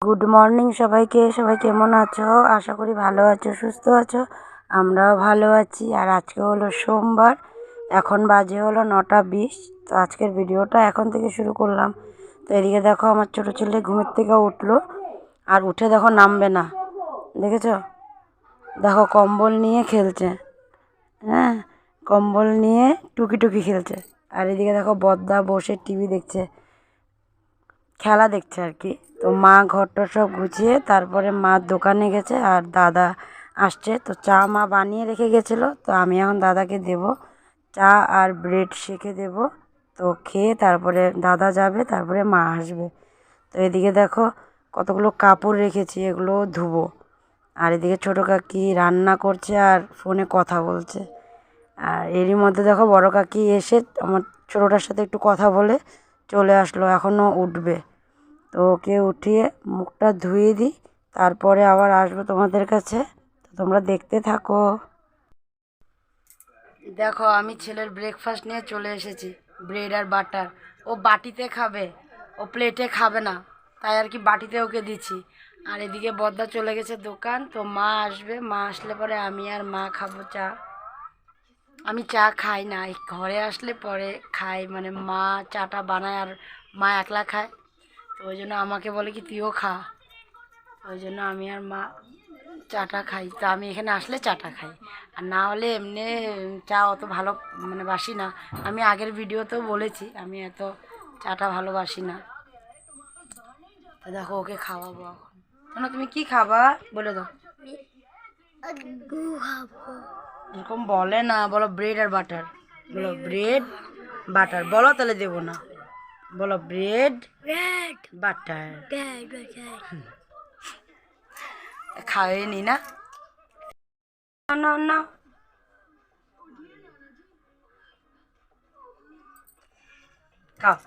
Good morning সবাইকে। সবাই কেমন আছো? আশা করি ভালো আছো, সুস্থ আছো। আমরাও ভালো আছি। আর আজকে হলো সোমবার, এখন বাজে হলো 9:20। তো আজকের ভিডিওটা এখন থেকে শুরু করলাম। তো এদিকে দেখো আমার ছোটো ছেলে ঘুমের থেকে উঠলো, আর উঠে দেখো নামবে না, দেখেছো? দেখো কম্বল নিয়ে খেলছে, হ্যাঁ, কম্বল নিয়ে টুকি টুকি খেলছে। আর এদিকে দেখো বদ্দা বসে টিভি দেখছে, খেলা দেখছে আর কি। তো মা ঘরটা সব গুছিয়ে তারপরে মা দোকানে গেছে, আর দাদা আসছে। তো চা মা বানিয়ে রেখে গেছিলো, তো আমি এখন দাদাকে দেব চা আর ব্রেড সেঁকে দেব। তো খেয়ে তারপরে দাদা যাবে, তারপরে মা আসবে। তো এদিকে দেখো কতগুলো কাপড় রেখেছি, এগুলো ধুবো। আর এদিকে ছোটো কাকি রান্না করছে আর ফোনে কথা বলছে। আর এরই মধ্যে দেখো বড় কাকি এসে আমার ছোটোটার সাথে একটু কথা বলে চলে আসলো, এখনও উঠবে। তো ওকে উঠিয়ে মুখটা ধুয়ে দিই, তারপরে আবার আসবো তোমাদের কাছে। তো তোমরা দেখতে থাকো। দেখো আমি ছেলের ব্রেকফাস্ট নিয়ে চলে এসেছি, ব্রেড আর বাটার। ও বাটিতে খাবে, ও প্লেটে খাবে না, তাই আর কি বাটিতে ওকে দিচ্ছি। আর এদিকে বদ্দা চলে গেছে দোকান। তো মা আসবে, মা আসলে পরে আমি আর মা খাবো চা। আমি চা খাই না, এই ঘরে আসলে পরে খাই, মানে মা চাটা বানায় আর মা একলা খায়। তো ওই জন্য আমাকে বলে কি তুইও খা, ওই জন্য আমি আর মা চাটা খাই। তো আমি এখানে আসলে চাটা খাই, আর না হলে এমনি চা অত ভালো মানে বাসি না। আমি আগের ভিডিওতেও বলেছি আমি এত চাটা ভালোবাসি না। তো দেখো ওকে খাওয়াবো এখন। না তুমি কি খাবা বলে দাও। এরকম বলে না, বলো ব্রেড আর বাটার, বলো ব্রেড বাটার, বলো তাহলে দেবো না। বলো ব্রেড বাটার। খাওয়াইনি না, না না, খাও,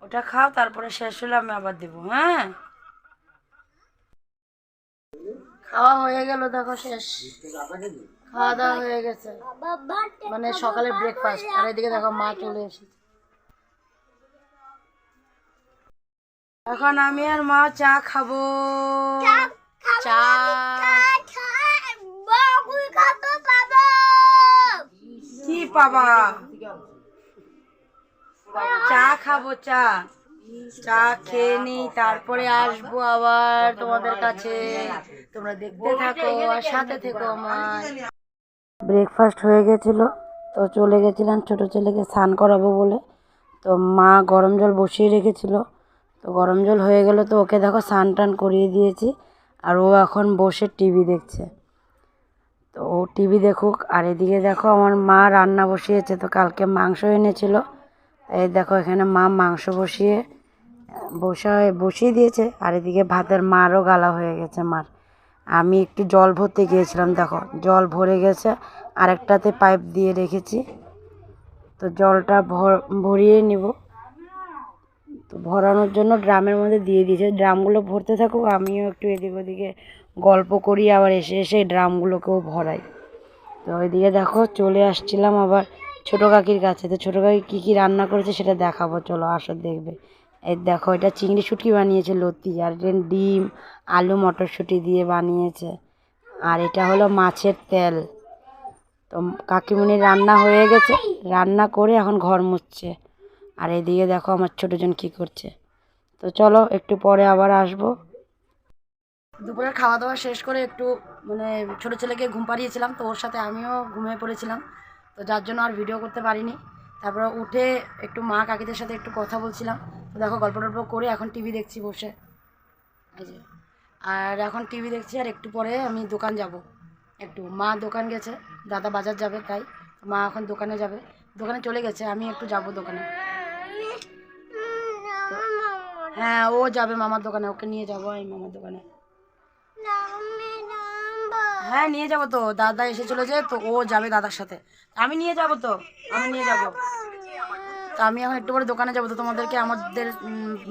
ওটা খাও, তারপরে শেষ হলে আমি আবার দেবো। হ্যাঁ, খাওয়া হয়ে গেল, দেখো শেষ, খাওয়া দাওয়া হয়ে গেছে, মানে সকালের ব্রেকফাস্ট। আর এদিকে দেখো মা চলে এসেছে। এখন আমি আর মা চা খাবো। চা কি পাবা? চা খাবো, চা চা খেয়ে নিই, তারপরে আসবো আবার তোমাদের কাছে। তোমরা দেখতে থাকো আর সাথে থেকো আমার। ব্রেকফাস্ট হয়ে গেছিলো, তো চলে গেছিলাম ছোটো ছেলেকে স্নান করাবো বলে। তো মা গরম জল বসিয়ে রেখেছিল, তো গরম জল হয়ে গেল, তো ওকে দেখো স্নান টান করিয়ে দিয়েছি। আর ও এখন বসে টিভি দেখছে। তো ও টিভি দেখুক। আর এদিকে দেখো আমার মা রান্না বসিয়েছে, তো কালকে মাংস এনেছিল। এই দেখো এখানে মা মাংস বসিয়ে দিয়েছে। আর এদিকে ভাতের মারও গালা হয়ে গেছে মার। আমি একটু জল ভরতে গিয়েছিলাম, দেখো জল ভরে গেছে, আরেকটাতে পাইপ দিয়ে রেখেছি। তো জলটা ভরিয়ে নিব। তো ভরানোর জন্য ড্রামের মধ্যে দিয়ে দিয়েছে, ড্রামগুলো ভরতে থাকুক, আমিও একটু এদিক ওদিকে গল্প করি, আবার এসে এসে ড্রামগুলোকেও ভরাই। তো ওইদিকে দেখো চলে আসছিলাম আবার ছোটো কাকির কাছে। তো ছোটো কাকি কী কী রান্না করেছে সেটা দেখাবো, চলো আসো দেখবে। এই দেখো এটা চিংড়ি শুটকি বানিয়েছে লতি, আর ডিম আলু মটরশুঁটি দিয়ে বানিয়েছে। আর এটা হলো মাছের তেল। তো কাকিমুনির রান্না হয়ে গেছে, রান্না করে এখন ঘর মুছছে। আর এদিকে দেখো আমার ছোটোজন কী করছে। তো চলো একটু পরে আবার আসবো। দুপুরের খাওয়া দাওয়া শেষ করে একটু মানে ছোটো ছেলেকে ঘুম পাড়িয়েছিলাম, তো ওর সাথে আমিও ঘুমিয়ে পড়েছিলাম। তো যার জন্য আর ভিডিও করতে পারিনি। তারপরে উঠে একটু মা কাকিদের সাথে একটু কথা বলছিলাম। তো দেখো গল্প টল্প করে এখন টিভি দেখছি বসে, এই যে। আর এখন টিভি দেখছি, আর একটু পরে আমি দোকান যাব। একটু মা দোকান গেছে, দাদা বাজার যাবে, তাই মা এখন দোকানে যাবে। দোকানে চলে গেছে, আমি একটু যাব দোকানে। হ্যাঁ ও যাবে মামার দোকানে, ওকে নিয়ে যাবো আমি মামার দোকানে। হ্যাঁ নিয়ে যাবো তো, দাদা এসেছিলো যে, তো ও যাবে দাদার সাথে, আমি নিয়ে যাবো তো, আমি নিয়ে যাবো। তো আমি এখন একটু পরে দোকানে যাবো, তো তোমাদেরকে আমাদের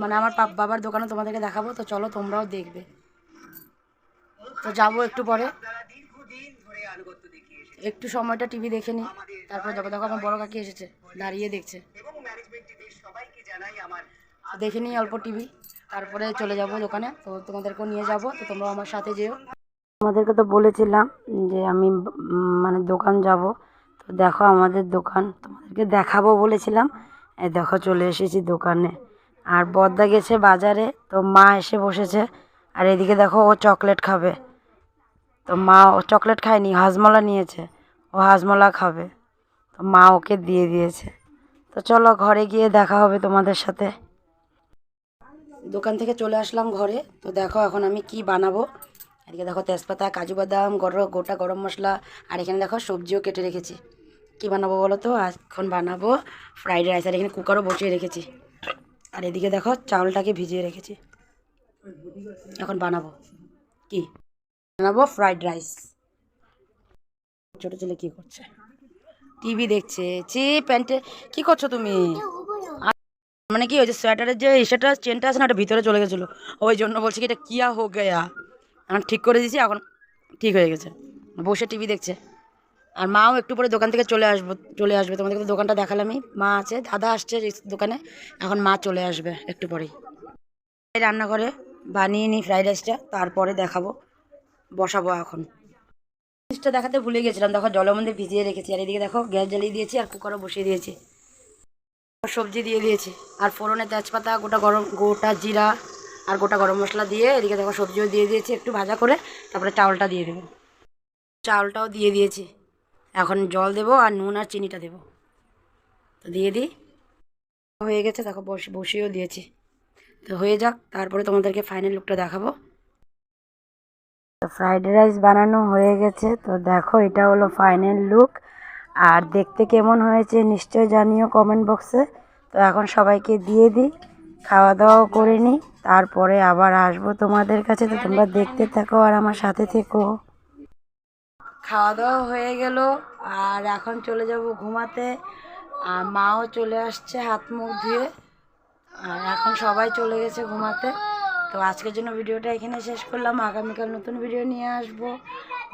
মানে আমার বাবার দোকানে তোমাদেরকে দেখাবো। তো চলো তোমরাও দেখবে। তো যাবো একটু পরে, একটু সময়টা টিভি দেখে নিই, তারপরে যাবো। দেখো আমার বড় কাকি এসেছে, দাঁড়িয়ে দেখছে, দেখে নিই অল্প টিভি। তারপরে চলে যাব দোকানে, তো তোমাদেরকেও নিয়ে যাব, তো তোমরাও আমার সাথে যেও। আমাদেরকে তো বলেছিলাম যে আমি মানে দোকান যাব, তো দেখো আমাদের দোকান তোমাদেরকে দেখাবো বলেছিলাম। এই দেখো চলে এসেছি দোকানে, আর বদ্দা গেছে বাজারে, তো মা এসে বসেছে। আর এদিকে দেখো ও চকলেট খাবে, তো মা ও চকলেট খায়নি, হাজমলা নিয়েছে, ও হাজমলা খাবে, তো মা ওকে দিয়ে দিয়েছে। তো চলো ঘরে গিয়ে দেখা হবে তোমাদের সাথে। দোকান থেকে চলে আসলাম ঘরে, তো দেখো এখন আমি কি বানাবো। এদিকে দেখো তেজপাতা, কাজু বাদাম, গোটা গরম মশলা, আর এখানে দেখো সবজিও কেটে রেখেছি। কি বানাবো বলো তো? এখন বানাবো ফ্রাইড রাইস, আর এখানে কুকারও বসিয়ে রেখেছি। আর এদিকে দেখো চাউলটাকে ভিজিয়ে রেখেছি, এখন বানাবো কি? বানাবো ফ্রাইড রাইস। ছোট ছেলে কি করছে? টিভি দেখছে। প্যান্টে কি করছো তুমি? মানে কি ওই যে সোয়েটারের যে সেটা চেনটা আছে না, ওটা ভিতরে চলে গেছিলো, ওই জন্য বলছি কি এটা কিয়া হো গেয়া। এখন ঠিক করে দিয়েছি, এখন ঠিক হয়ে গেছে। বসে টিভি দেখছে। আর মাও একটু পরে দোকান থেকে চলে আসবে। তোমাদেরকে তো দোকানটা দেখালামই। মা আছে, দাদা আসছে দোকানে, এখন মা চলে আসবে একটু পরেই। রান্না করে বানিয়ে নিই ফ্রাইড রাইসটা, তারপরে দেখাবো, বসাবো। এখন জিনিসটা দেখাতে ভুলে গেছিলাম, দেখো জলের মধ্যে ভিজিয়ে রেখেছি। আর এদিকে দেখো গ্যাস জ্বালিয়ে দিয়েছি, আর কুকারও বসিয়ে দিয়েছি, সবজি দিয়ে দিয়েছি। আর ফোড়নে তেজপাতা, গোটা জিরা আর গোটা গরম মশলা দিয়ে, এদিকে দেখো সবজিও দিয়ে দিয়েছি একটু ভাজা করে। তারপরে চাউলটা দিয়ে দেবো, চাউলটাও দিয়ে দিয়েছি। এখন জল দেবো আর নুন আর চিনিটা দেবো, তো দিয়ে দিই। হয়ে গেছে দেখো, বসিয়েও দিয়েছি, তো হয়ে যাক, তারপরে তোমাদেরকে ফাইনাল লুকটা দেখাবো। তো ফ্রাইড রাইস বানানো হয়ে গেছে, তো দেখো এটা হলো ফাইনাল লুক। আর দেখতে কেমন হয়েছে নিশ্চয় জানিও কমেন্ট বক্সে। তো এখন সবাইকে দিয়ে দিই, খাওয়া দাওয়াও করে নিই, তারপরে আবার আসবো তোমাদের কাছে। তো তোমরা দেখতে থাকো আর আমার সাথে থেকো। খাওয়া দাওয়া হয়ে গেল, আর এখন চলে যাব ঘুমাতে। আর মাও চলে আসছে হাত মুখ ধুয়ে, আর এখন সবাই চলে গেছে ঘুমাতে। তো আজকের জন্য ভিডিওটা এখানে শেষ করলাম, আগামীকাল নতুন ভিডিও নিয়ে আসবো।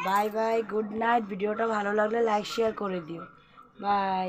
Bye bye, good night. ভিডিওটা ভালো লাগলে লাইক শেয়ার করে দিও। বাই।